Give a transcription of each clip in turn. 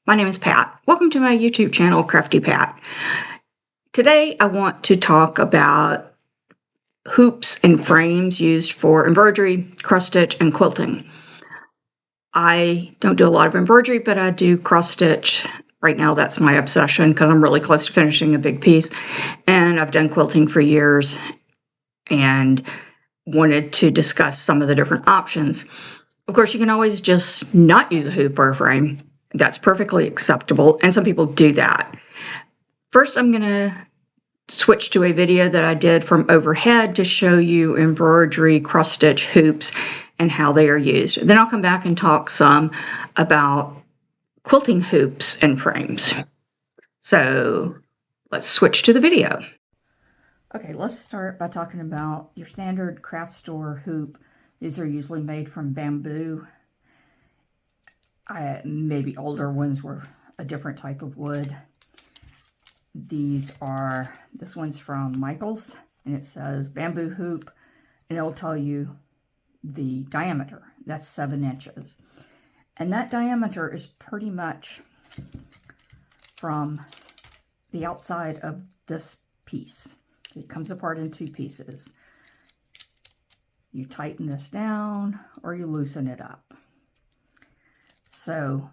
My name is Pat. Welcome to my YouTube channel, Crafty Pat. Today I want to talk about hoops and frames used for embroidery, cross-stitch, and quilting. I don't do a lot of embroidery, but I do cross-stitch. Right now that's my obsession because I'm really close to finishing a big piece. And I've done quilting for years and wanted to discuss some of the different options. Of course, you can always just not use a hoop or a frame. That's perfectly acceptable, and some people do that. First, I'm going to switch to a video that I did from overhead to show you embroidery, cross-stitch hoops, and how they are used. Then I'll come back and talk some about quilting hoops and frames. So let's switch to the video. Okay, let's start by talking about your standard craft store hoop. These are usually made from bamboo. Maybe older ones were a different type of wood. This one's from Michael's, and it says bamboo hoop, and it'll tell you the diameter. That's 7 inches. And that diameter is pretty much from the outside of this piece. It comes apart in 2 pieces. You tighten this down or you loosen it up. So,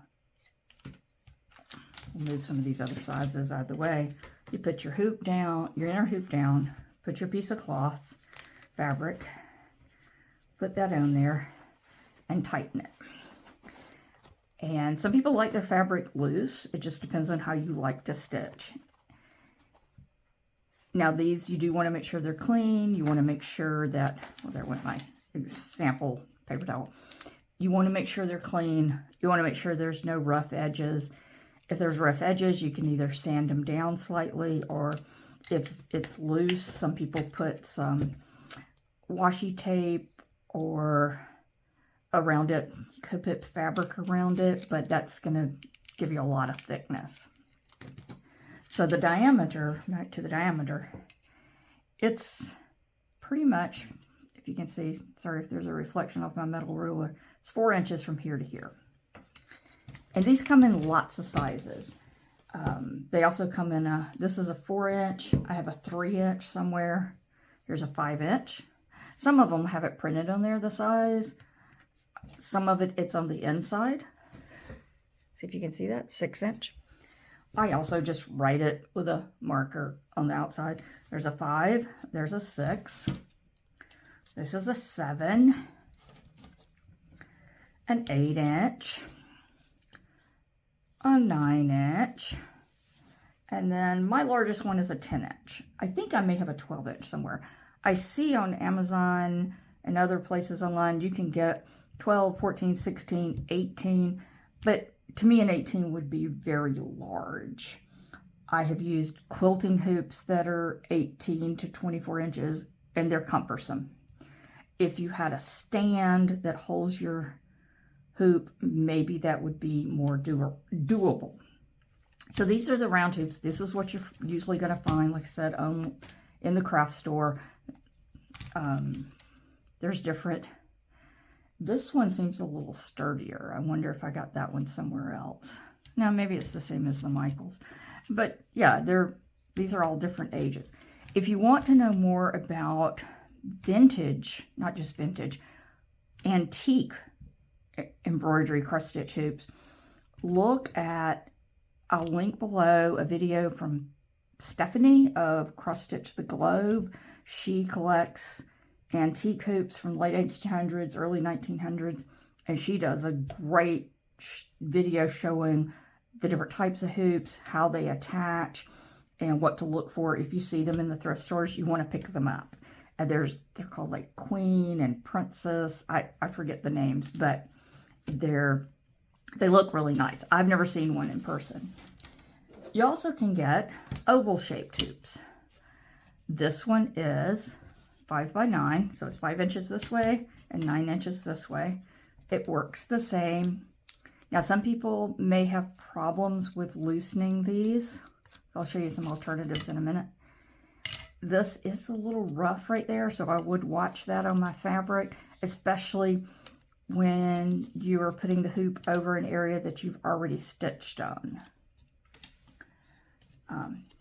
we'll move some of these other sizes out of the way. You put your hoop down, your inner hoop down, put your piece of cloth, fabric, put that on there, and tighten it. And some people like their fabric loose. It just depends on how you like to stitch. Now these, you do want to make sure they're clean. You want to make sure that, well, there went my sample paper towel. You want to make sure they're clean. You want to make sure there's no rough edges. If there's rough edges, you can either sand them down slightly, or if it's loose, some people put some washi tape or around it. You could put fabric around it, but that's going to give you a lot of thickness. So the diameter, back to the diameter, it's pretty much, if you can see, sorry if there's a reflection of my metal ruler, it's 4 inches from here to here. And these come in lots of sizes. They also come in this is a 4-inch, I have a 3-inch somewhere, here's a 5-inch. Some of them have it printed on there, the size. Some of it's on the inside. See if you can see that, 6-inch. I also just write it with a marker on the outside. There's a 5, there's a 6, this is a 7, an 8-inch, a 9-inch, and then my largest one is a 10-inch. I think I may have a 12-inch somewhere. I see on Amazon and other places online you can get 12, 14, 16, 18, but to me, an 18 would be very large. I have used quilting hoops that are 18 to 24 inches, and they're cumbersome. If you had a stand that holds your hoop, maybe that would be more doable. So these are the round hoops. This is what you're usually going to find, like I said, in the craft store. There's different. This one seems a little sturdier. I wonder if I got that one somewhere else. Now, maybe it's the same as the Michaels. But yeah, these are all different ages. If you want to know more about vintage, not just vintage, antique embroidery cross-stitch hoops, look at, I'll link below a video from Stephanie of Cross Stitch the Globe. She collects antique hoops from late 1800s, early 1900s, and she does a great video showing the different types of hoops, how they attach, and what to look for. If you see them in the thrift stores, you want to pick them up. And they're called like Queen and Princess. I forget the names, but they look really nice. I've never seen one in person. You also can get oval shaped hoops. This one is 5 by 9, so it's 5 inches this way and 9 inches this way. It works the same. Now, some people may have problems with loosening these. So I'll show you some alternatives in a minute. This is a little rough right there, so I would watch that on my fabric, especially when you are putting the hoop over an area that you've already stitched on.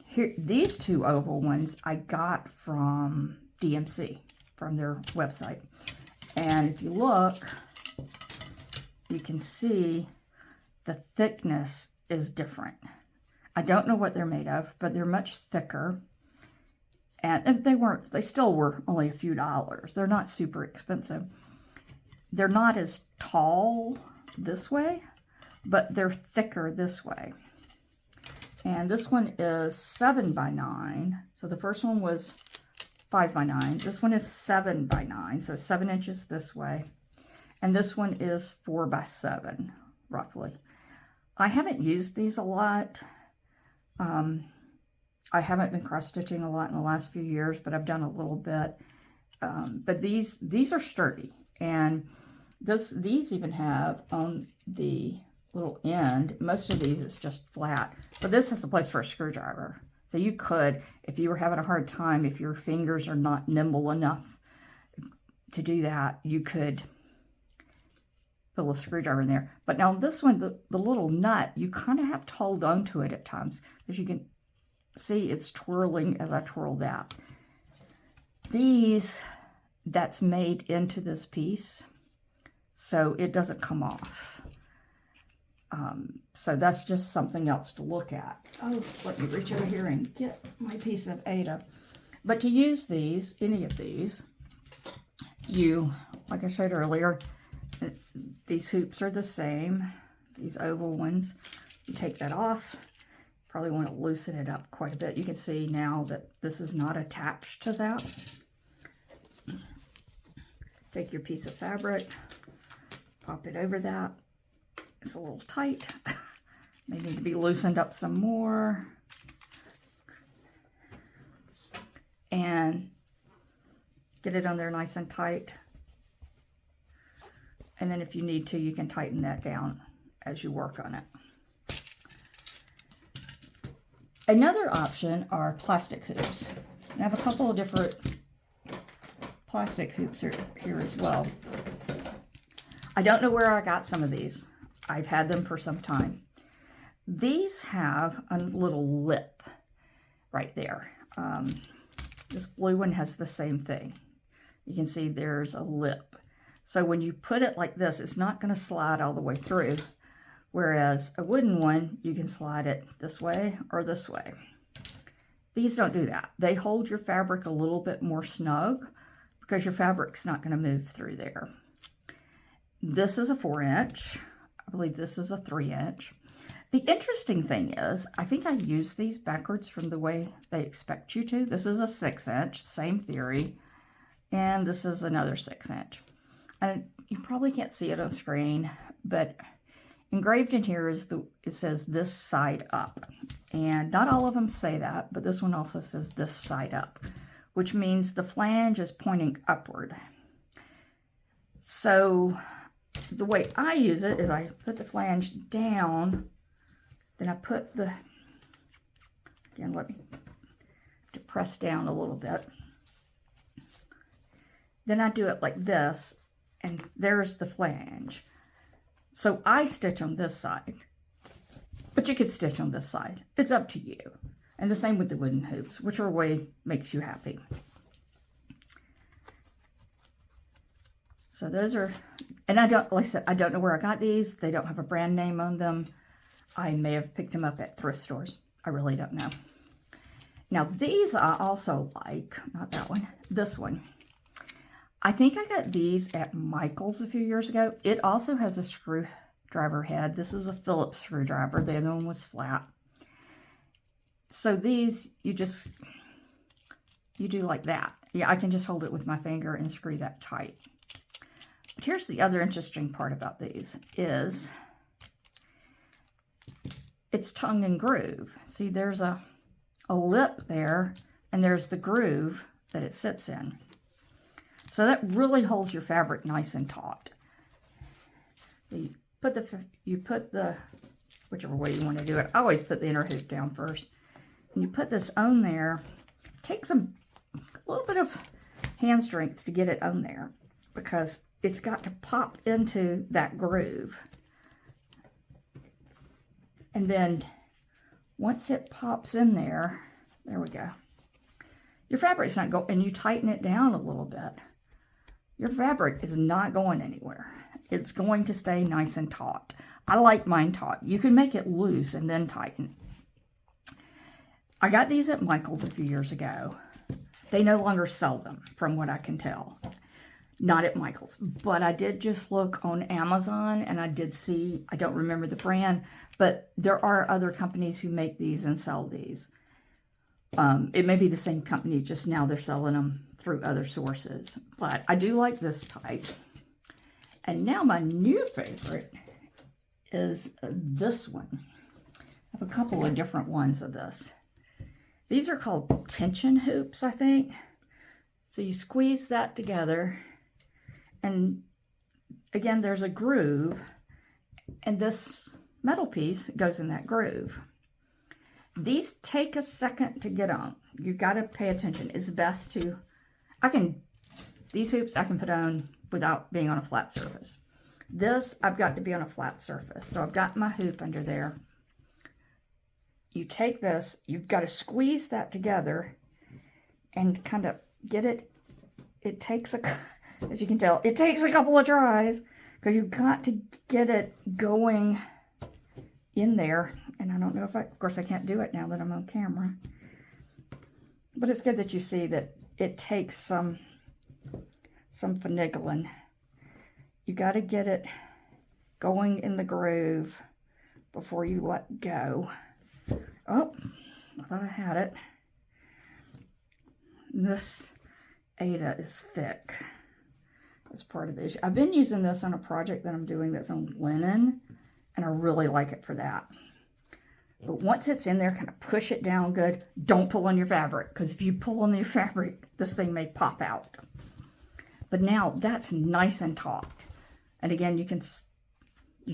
Here, these two oval ones I got from DMC, from their website. And if you look, you can see the thickness is different. I don't know what they're made of, but they're much thicker. And if they still were only a few dollars. They're not super expensive. They're not as tall this way, but they're thicker this way. And this one is 7 by 9. So the first one was 5 by 9. This one is 7 by 9. So 7 inches this way. And this one is 4 by 7, roughly. I haven't used these a lot. I haven't been cross-stitching a lot in the last few years, but I've done a little bit. But these are sturdy. And these even have on the little end, most of these is just flat, but this has a place for a screwdriver. So you could, if you were having a hard time, if your fingers are not nimble enough to do that, you could put a little screwdriver in there. But now this one, the little nut, you kind of have to hold on to it at times, because you can see it's twirling as I twirl that. These, that's made into this piece, so it doesn't come off. So that's just something else to look at. Oh, let me reach over here and get my piece of Ada. But to use these, any of these, you, like I showed earlier, these hoops are the same, these oval ones. You take that off, probably want to loosen it up quite a bit. You can see now that this is not attached to that. Take your piece of fabric, pop it over that. It's a little tight. May need to be loosened up some more. And get it on there nice and tight. And then if you need to, you can tighten that down as you work on it. Another option are plastic hoops. I have a couple of different plastic hoops here as well. I don't know where I got some of these. I've had them for some time. These have a little lip right there. This blue one has the same thing. You can see there's a lip. So when you put it like this, it's not going to slide all the way through. Whereas a wooden one, you can slide it this way or this way. These don't do that. They hold your fabric a little bit more snug because your fabric's not going to move through there. This is a 4-inch. I believe this is a 3-inch. The interesting thing is, I think I used these backwards from the way they expect you to. This is a 6-inch, same theory. And this is another 6-inch. And you probably can't see it on screen, but engraved in here is it says this side up. And not all of them say that, but this one also says this side up, which means the flange is pointing upward. So the way I use it is I put the flange down, then I put the, again, let me have to press down a little bit. Then I do it like this, and there's the flange. So I stitch on this side, but you could stitch on this side. It's up to you. And the same with the wooden hoops, whichever way makes you happy. So those are, and I don't, like I said, I don't know where I got these. They don't have a brand name on them. I may have picked them up at thrift stores. I really don't know. Now these I also like, not that one, this one. I think I got these at Michael's a few years ago. It also has a screwdriver head. This is a Phillips screwdriver. The other one was flat. So these, you do like that. Yeah, I can just hold it with my finger and screw that tight. But here's the other interesting part about these is it's tongue and groove. See, there's a lip there, and there's the groove that it sits in. So that really holds your fabric nice and taut. You put the, whichever way you want to do it. I always put the inner hoop down first. And you put this on there. It takes a little bit of hand strength to get it on there, because it's got to pop into that groove. And then once it pops in there, there we go. Your fabric's not going, and you tighten it down a little bit. Your fabric is not going anywhere. It's going to stay nice and taut. I like mine taut. You can make it loose and then tighten. I got these at Michael's a few years ago. They no longer sell them, from what I can tell. Not at Michael's. But I did just look on Amazon, and I did see, I don't remember the brand, but there are other companies who make these and sell these. It may be the same company, just now they're selling them through other sources. But I do like this type. And now my new favorite is this one. I have a couple of different ones of this. These are called tension hoops, I think. So you squeeze that together, and again, there's a groove, and this metal piece goes in that groove. These take a second to get on. You've got to pay attention. It's best to, these hoops I can put on without being on a flat surface. This, I've got to be on a flat surface. So I've got my hoop under there. You take this, you've got to squeeze that together and kind of get it. It takes as you can tell, it takes a couple of tries because you've got to get it going in there. And I don't know if of course I can't do it now that I'm on camera. But it's good that you see that it takes some finagling. You got to get it going in the groove before you let go. Oh, I thought I had it. This Aida is thick. That's part of the issue. I've been using this on a project that I'm doing that's on linen, and I really like it for that. But once it's in there, kind of push it down good. Don't pull on your fabric, because if you pull on your fabric, this thing may pop out. But now that's nice and taut. And again, you can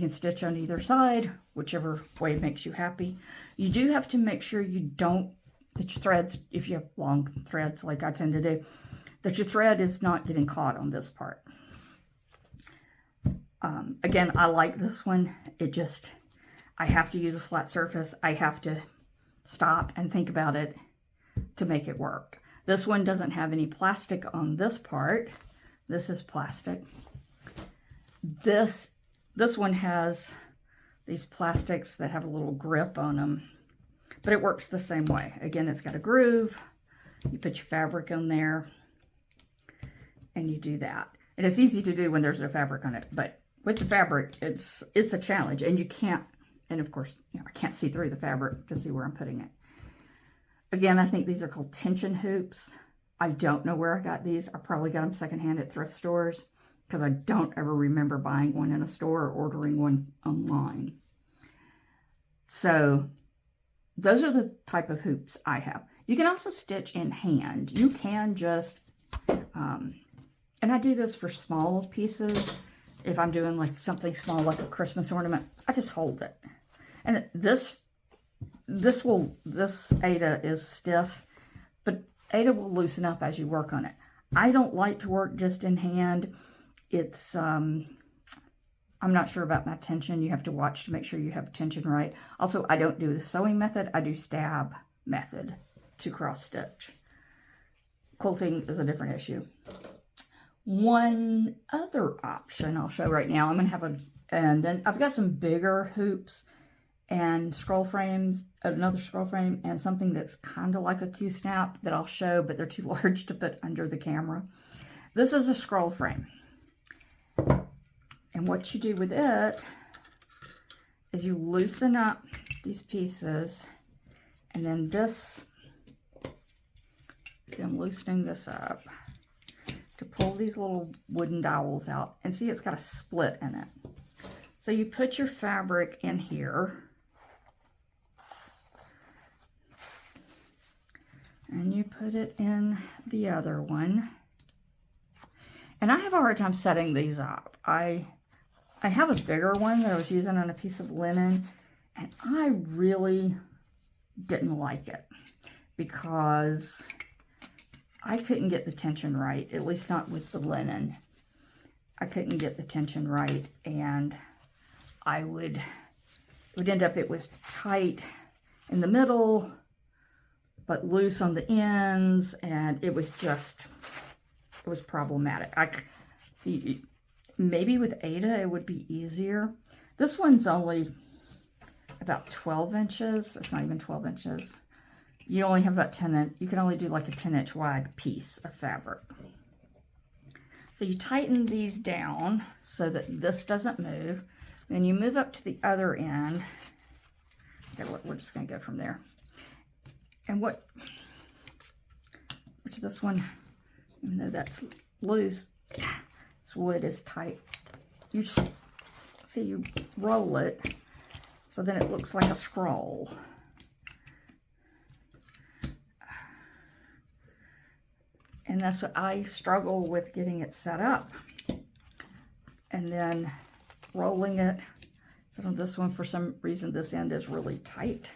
stitch on either side, whichever way makes you happy. You do have to make sure you don't, that your threads, if you have long threads like I tend to do, that your thread is not getting caught on this part. Again, I like this one. I have to use a flat surface. I have to stop and think about it to make it work. This one doesn't have any plastic on this part. This is plastic. This one has these plastics that have a little grip on them, but it works the same way. Again, it's got a groove. You put your fabric on there, and you do that. And it's easy to do when there's no fabric on it, but with the fabric, it's a challenge, and you can't, and of course, I can't see through the fabric to see where I'm putting it. Again, I think these are called tension hoops. I don't know where I got these. I probably got them secondhand at thrift stores, because I don't ever remember buying one in a store or ordering one online. So those are the type of hoops I have. You can also stitch in hand. You can just, and I do this for small pieces. If I'm doing like something small, like a Christmas ornament, I just hold it. And this Aida is stiff, but Aida will loosen up as you work on it. I don't like to work just in hand. It's, I'm not sure about my tension. You have to watch to make sure you have tension right. Also, I don't do the sewing method. I do stab method to cross stitch. Quilting is a different issue. One other option I'll show right now. I'm going to have and then I've got some bigger hoops and scroll frames, another scroll frame, and something that's kind of like a Q-snap that I'll show, but they're too large to put under the camera. This is a scroll frame. And what you do with it is you loosen up these pieces, and then this, see, I'm loosening this up to pull these little wooden dowels out, and see, it's got a split in it. So you put your fabric in here, and you put it in the other one. And I have a hard time setting these up. I have a bigger one that I was using on a piece of linen, and I really didn't like it because I couldn't get the tension right, at least not with the linen. I couldn't get the tension right, and it would end up, it was tight in the middle, but loose on the ends, and it was problematic. I see, maybe with Ada it would be easier. This one's only about 12 inches. It's not even 12 inches. You only have about 10 you can only do like a 10-inch wide piece of fabric. So you tighten these down so that this doesn't move. Then you move up to the other end. Okay, we're just going to go from there. And which this one, even though that's loose, this wood is tight. You see, you roll it so then it looks like a scroll. And that's what I struggle with, getting it set up. And then rolling it. So this one, for some reason, this end is really tight.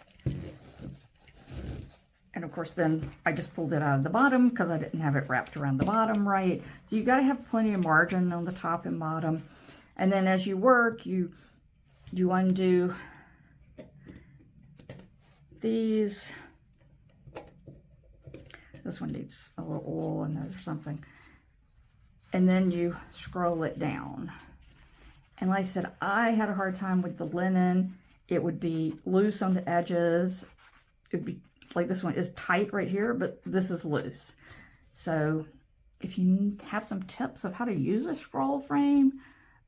And of course, then I just pulled it out of the bottom because I didn't have it wrapped around the bottom right. So you got to have plenty of margin on the top and bottom. And then as you work, you undo these. This one needs a little oil in there or something. And then you scroll it down. And like I said, I had a hard time with the linen. It would be loose on the edges. It would be like, this one is tight right here, but this is loose. So if you have some tips of how to use a scroll frame,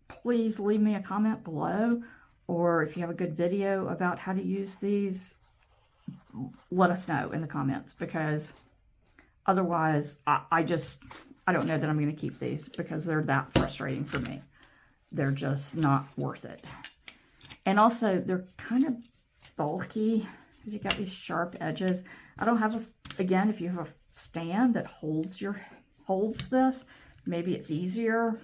please leave me a comment below. Or if you have a good video about how to use these, let us know in the comments, because otherwise I don't know that I'm going to keep these, because they're that frustrating for me. They're just not worth it. And also, they're kind of bulky. You got these sharp edges. I don't have again, if you have a stand that holds this, maybe it's easier.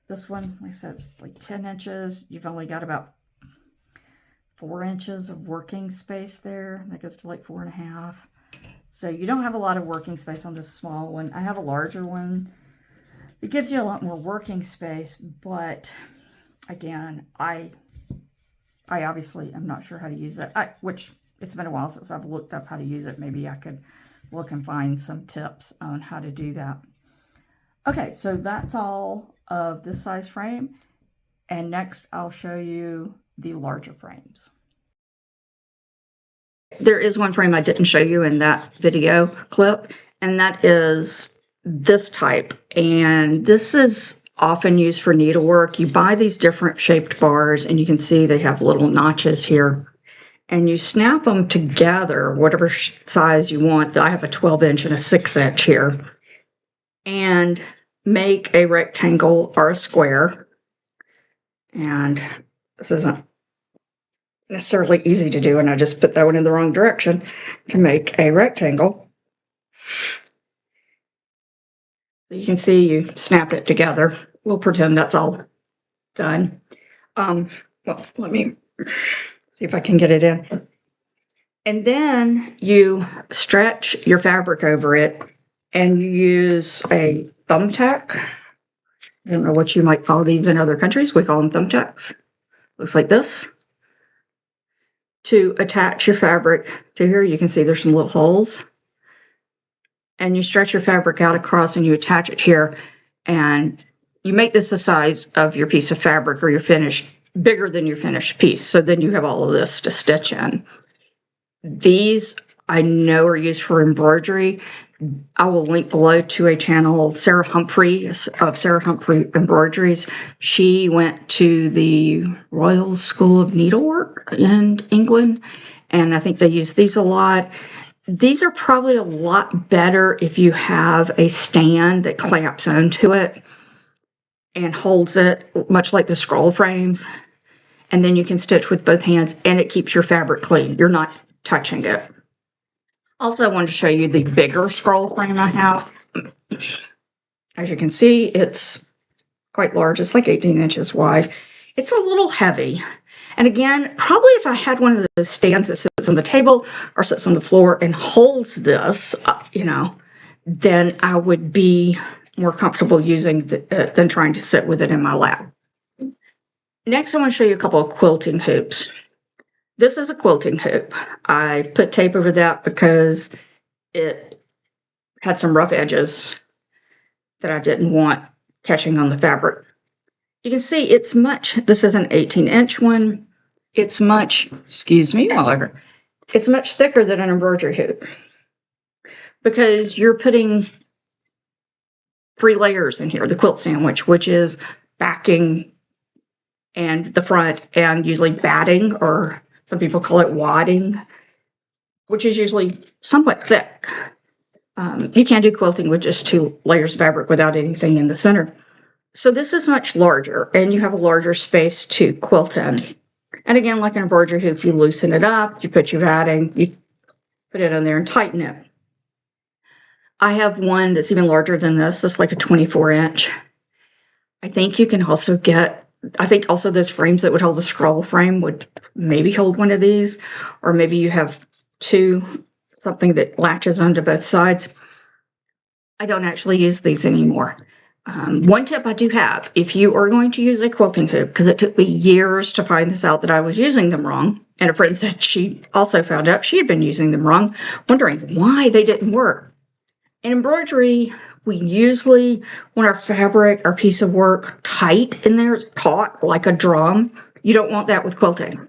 This one, like I said, it's like 10 inches. You've only got about 4 inches of working space there. That goes to like 4.5. So you don't have a lot of working space on this small one. I have a larger one. It gives you a lot more working space, but again, I obviously am not sure how to use that, which it's been a while since I've looked up how to use it. Maybe I could look and find some tips on how to do that. Okay, so that's all of this size frame. And next I'll show you the larger frames. There is one frame I didn't show you in that video clip, and that is this type. And this is often used for needlework. You buy these different shaped bars, and you can see they have little notches here. And you snap them together, whatever size you want. I have a 12-inch and a 6-inch here. And make a rectangle or a square. And this isn't necessarily easy to do, and I just put that one in the wrong direction to make a rectangle. You can see you snap it together. We'll pretend that's all done. Well, let me see if I can get it in. And then you stretch your fabric over it, and you use a thumbtack. I don't know what you might call these in other countries. We call them thumbtacks. Looks like this. To attach your fabric to here, you can see there's some little holes. And you stretch your fabric out across and you attach it here. And you make this the size of your piece of fabric, or your finished, bigger than your finished piece. So then you have all of this to stitch in. These I know are used for embroidery. I will link below to a channel, Sarah Homfray of Sarah Homfray Embroideries. She went to the Royal School of Needlework in England, and I think they use these a lot. These are probably a lot better if you have a stand that clamps onto it and holds it, much like the scroll frames. And then you can stitch with both hands, and it keeps your fabric clean. You're not touching it. Also, I wanted to show you the bigger scroll frame I have. As you can see, it's quite large. It's like 18 inches wide. It's a little heavy. And again, probably if I had one of those stands that sits on the table or sits on the floor and holds this, then I would be more comfortable using than trying to sit with it in my lap. Next, I want to show you a couple of quilting hoops. This is a quilting hoop. I put tape over that because it had some rough edges that I didn't want catching on the fabric. You can see it's much, this is an 18-inch one. It's much, excuse me, it's much thicker than an embroidery hoop because you're putting 3 layers in here, the quilt sandwich, which is backing and the front, and usually batting, or some people call it wadding, which is usually somewhat thick. You can't do quilting with just 2 layers of fabric without anything in the center. So this is much larger, and you have a larger space to quilt in. And again, like an embroidery hoop, you loosen it up, you put your batting, you put it on there and tighten it. I have one that's even larger than this. That's like a 24-inch. I think you can also get, I think also those frames that would hold the scroll frame would maybe hold one of these, or maybe you have 2, something that latches onto both sides. I don't actually use these anymore. One tip I do have, if you are going to use a quilting hoop, because it took me years to find this out that I was using them wrong, and a friend said she also found out she had been using them wrong, wondering why they didn't work. In embroidery, we usually want our fabric, our piece of work, tight in there. It's taut like a drum. You don't want that with quilting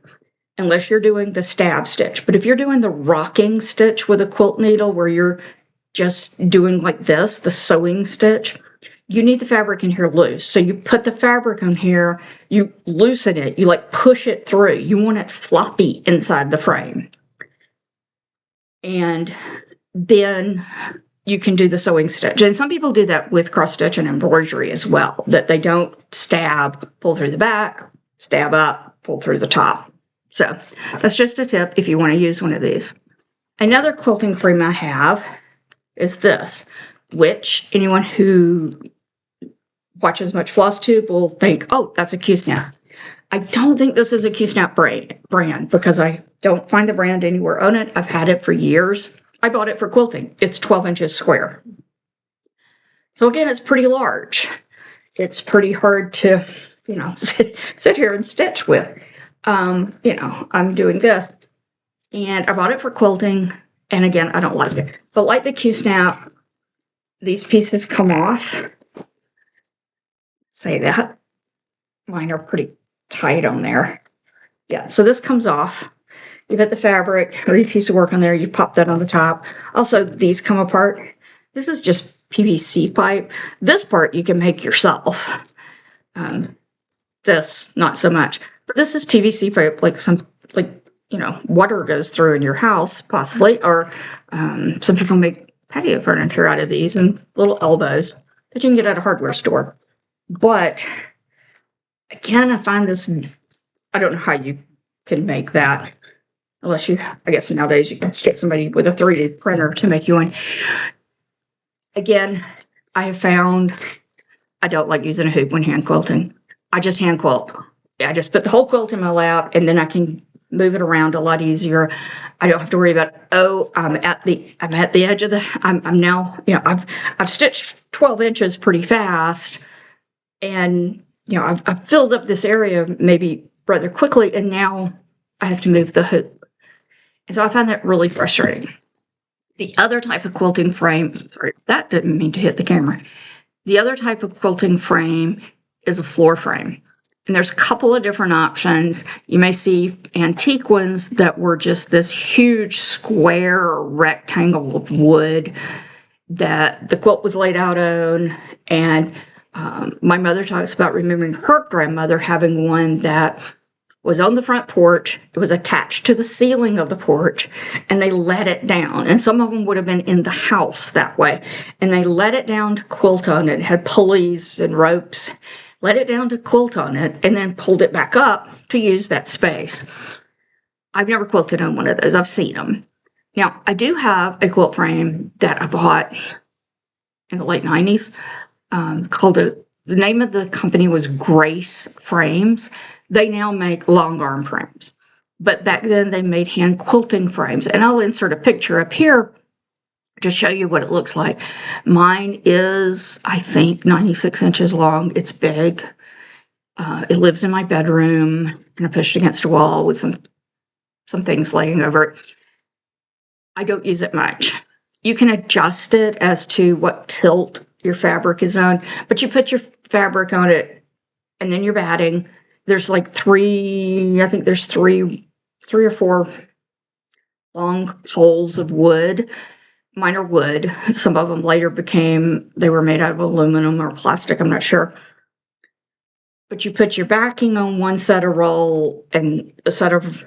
unless you're doing the stab stitch. But if you're doing the rocking stitch with a quilt needle where you're just doing like this, the sewing stitch, you need the fabric in here loose. So you put the fabric on here, you loosen it, you like push it through. You want it floppy inside the frame. And then you can do the sewing stitch. And some people do that with cross stitch and embroidery as well, that they don't stab, pull through the back, stab up, pull through the top. So that's just a tip if you want to use one of these. Another quilting frame I have is this, which anyone who watches much floss tube will think, oh, that's a Q-snap. I don't think this is a Q-snap brand because I don't find the brand anywhere on it. I've had it for years. I bought it for quilting. It's 12 inches square. So again, it's pretty large. It's pretty hard to, sit here and stitch with. I'm doing this, and I bought it for quilting. And again, I don't like it. But like the Q-snap, these pieces come off. Say that. Mine are pretty tight on there. Yeah, so this comes off. You put the fabric or your piece of work on there, you pop that on the top. Also, these come apart. This is just PVC pipe. This part you can make yourself. This, not so much. But this is PVC pipe, water goes through in your house, possibly. Or some people make patio furniture out of these and little elbows that you can get at a hardware store. But again, I find this, I don't know how you can make that. Unless I guess nowadays you can get somebody with a 3D printer to make you one. Again, I have found I don't like using a hoop when hand quilting. I just hand quilt. I just put the whole quilt in my lap, and then I can move it around a lot easier. I don't have to worry about, I'm at the edge of I'm now, I've stitched 12 inches pretty fast, and I've filled up this area maybe rather quickly, and now I have to move the hoop. And so I find that really frustrating. The other type of quilting frame, sorry, that didn't mean to hit the camera. The other type of quilting frame is a floor frame. And there's a couple of different options. You may see antique ones that were just this huge square or rectangle of wood that the quilt was laid out on. And my mother talks about remembering her grandmother having one that was on the front porch. It was attached to the ceiling of the porch, and they let it down. And some of them would have been in the house that way. And they let it down to quilt on it. It had pulleys and ropes. Let it down to quilt on it, and then pulled it back up to use that space. I've never quilted on one of those. I've seen them. Now, I do have a quilt frame that I bought in the late 90s the name of the company was Grace Frames. They now make long arm frames. But back then they made hand quilting frames. And I'll insert a picture up here to show you what it looks like. Mine is, I think, 96 inches long. It's big. It lives in my bedroom, and I pushed against a wall with some things laying over it. I don't use it much. You can adjust it as to what tilt your fabric is on, but you put your fabric on it, and then your batting. There's like three or four long poles of wood. Mine are wood. Some of them later they were made out of aluminum or plastic, I'm not sure. But you put your backing on one set of roll and a set of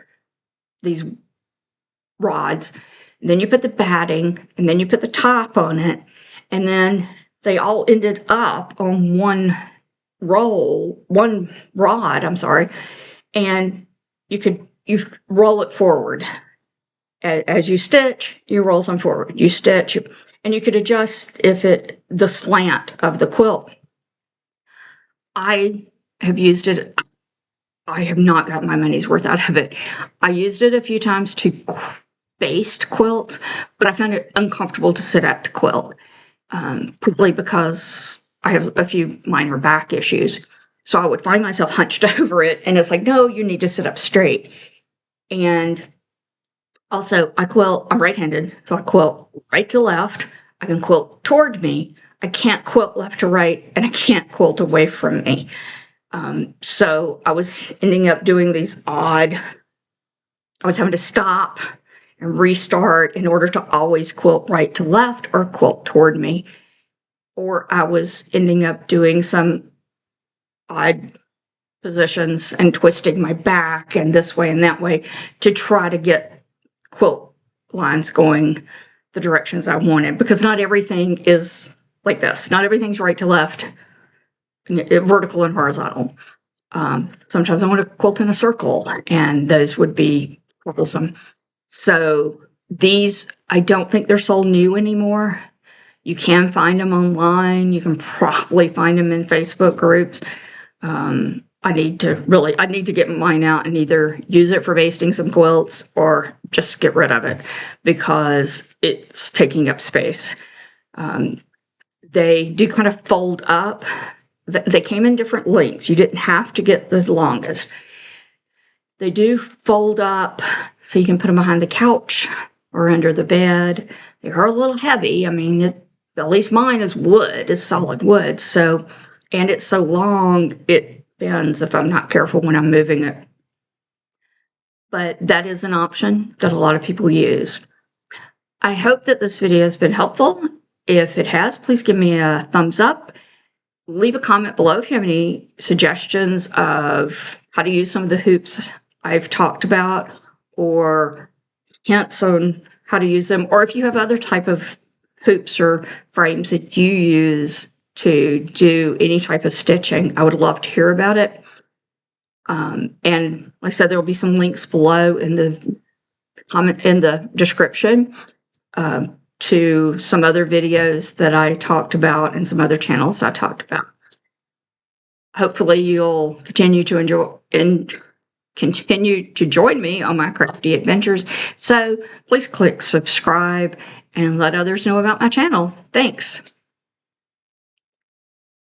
these rods. And then you put the batting, and then you put the top on it, and then they all ended up on one rod, and you roll it forward. As you stitch, you roll some forward. You stitch, and you could adjust the slant of the quilt. I have used it. I have not got my money's worth out of it. I used it a few times to baste quilts, but I found it uncomfortable to sit up to quilt, partly because I have a few minor back issues. So I would find myself hunched over it, and it's like, no, you need to sit up straight. And also, I'm right-handed, so I quilt right to left. I can quilt toward me. I can't quilt left to right, and I can't quilt away from me. So I was ending up doing these I was having to stop and restart in order to always quilt right to left or quilt toward me. Or I was ending up doing some odd positions and twisting my back and this way and that way to try to get quilt lines going the directions I wanted, because not everything is like this. Not everything's right to left, vertical and horizontal. Sometimes I want to quilt in a circle, and those would be troublesome. So these, I don't think they're sold new anymore. You can find them online. You can probably find them in Facebook groups. I need to get mine out and either use it for basting some quilts or just get rid of it because it's taking up space. They do kind of fold up. They came in different lengths. You didn't have to get the longest. They do fold up so you can put them behind the couch or under the bed. They are a little heavy. I mean, at least mine is wood. It's solid wood. So, and it's so long, it bends if I'm not careful when I'm moving it. But that is an option that a lot of people use. I hope that this video has been helpful. If it has, please give me a thumbs up. Leave a comment below if you have any suggestions of how to use some of the hoops I've talked about, or hints on how to use them, or if you have other type of hoops or frames that you use to do any type of stitching. I would love to hear about it. And like I said, there will be some links below in the description to some other videos that I talked about and some other channels I talked about. Hopefully you'll continue to enjoy and continue to join me on my crafty adventures. So please click subscribe and let others know about my channel. Thanks.